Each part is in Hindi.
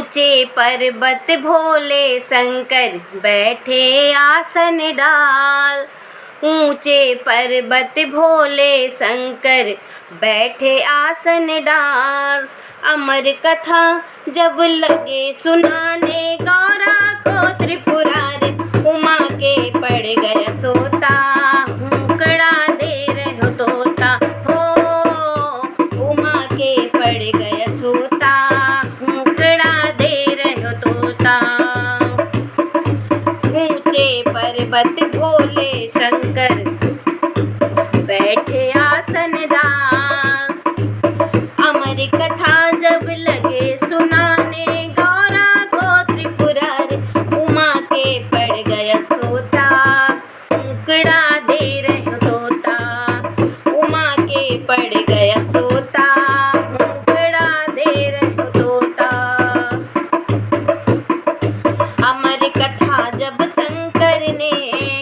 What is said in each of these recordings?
ऊंचे पर्वत भोले शंकर बैठे आसन डाल। ऊंचे पर्वत भोले शंकर बैठे आसन डाल। अमर कथा जब लगे सुनाने गौरा को त्रिपुरारी उमा के पड़ गया सोता। हुंकड़ा दे रहो तोता हो उमा के पड़ गया सोता। हुंकड़ा दे रहो तोता। ऊंचे पर्वत भोले शंकर बैठे आसन डाल। अमर कथा जब लगे सुनाने गौरा को त्रिपुरारी उमा के पड़ गया सोता। हुंकड़ा दे रहो तोता उमा के पड़ गया सोता। हुंकड़ा दे रहो तोता। अमर कथा जब शंकर ने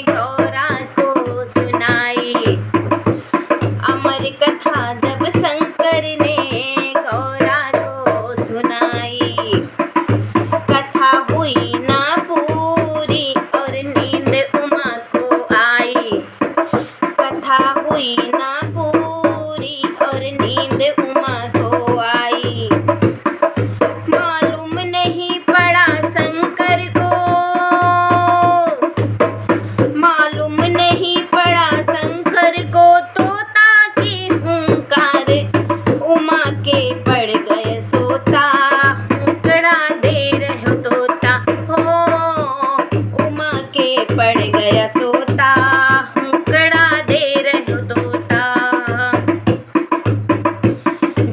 गौरा को सुनाई। अमर कथा जब शंकर ने गौरा को सुनाई। कथा हुई ना पूरी और नींद उमा को आई। कथा हुई ना पूरी और नींद उमा को आई। मालूम नहीं पड़ा शंकर को। मालूम नहीं पड़ा शंकर को तोता की हुंकार उमा के पड़ गए सोता। हुंकड़ा दे रहो तोता हो उमा के पड़ गया सोता। हुंकड़ा दे रहो तोता।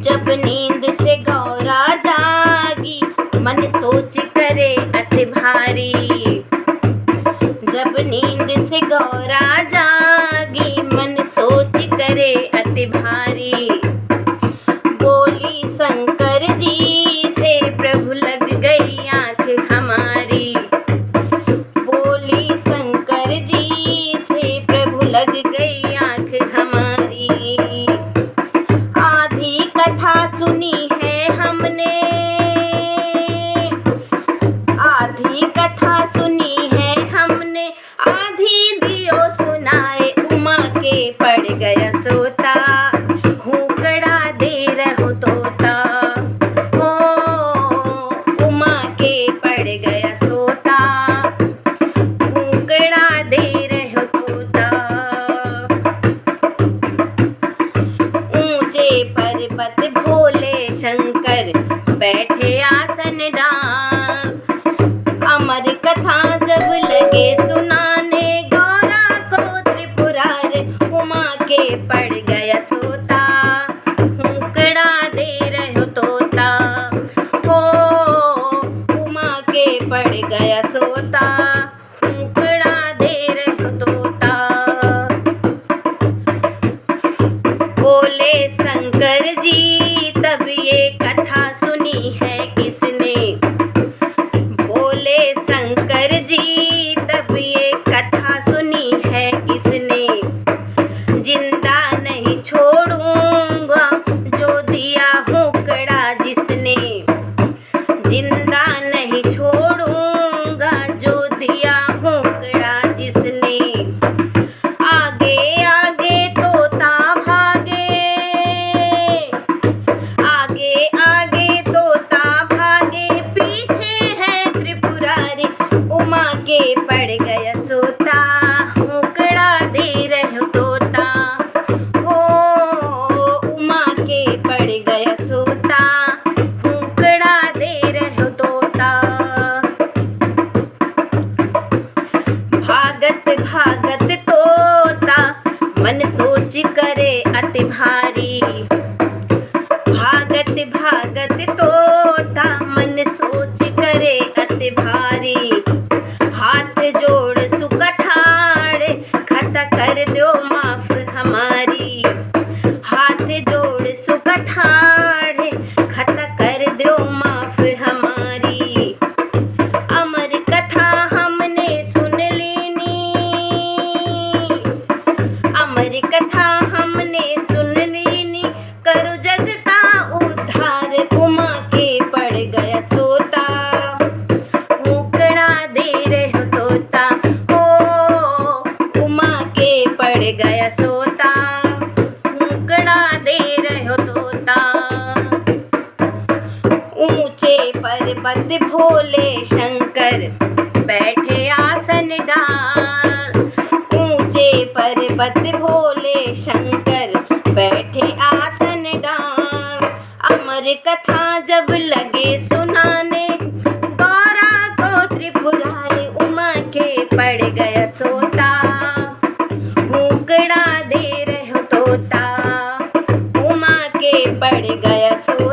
जब नींद से गौरा जागी मन सोच करे अति भारी। जब नींद से गौरा जागी मन सोच करे अति भारी। बोली शंकर जी से प्रभु लग गई आँख हमारी। बोली शंकर जी से प्रभु लग गई आँख हमारी। आधी कथा सुनी है हमने। आधी कथा सुनी है हमने आधी दियो सुनाए उमा के पड़ गया सोता। हुंकड़ा दे रहो तोता हो उमा के पड़ गया सोता। हुंकड़ा दे रहो तोता। ऊंचे पर्वत भोले शंकर बैठे आसन डाल। अमर कथा जब लगे सुनाने गौरा को त्रिपुरारी उमा के पड़ गया सोता। हुंकड़ा दे रहो तोता हो उमा के पड़ गया सोता। हुंकड़ा दे रहो तोता। बोले शंकर जी तब ये कथा सुनी है किसने। बोले शंकर जी तब ये कथा सुनी है किसने। जिंदा नहीं छोड़ूंगा जो दिया हुंकड़ा जिसने। जिंदा नहीं छोड़ूंगा जो दिया हुंकड़ा जिसने। आगे आगे तोता भागे। आगे आगे तोता भागे पीछे है त्रिपुरारी उमा के पड़ गया सोता। हुंकड़ा दे रहो तोता हो उमा के पड़ गया सोता। हुंकड़ा दे रहो तोता। भागत भागत तोता मन सोच करे अति भारी। भागत भागत तोता मन सोच करे अति भारी। हाथ जोड़ भोले शंकर बैठे आसन डाल। ऊंचे पर्वत भोले शंकर बैठे आसन डाल। अमर कथा जब लगे सुनाने, गौरा को त्रिपुरारी उमा के पड़ गया सोता। भूकड़ा दे रहे हो तोता, उमा के पड़ गया सोता।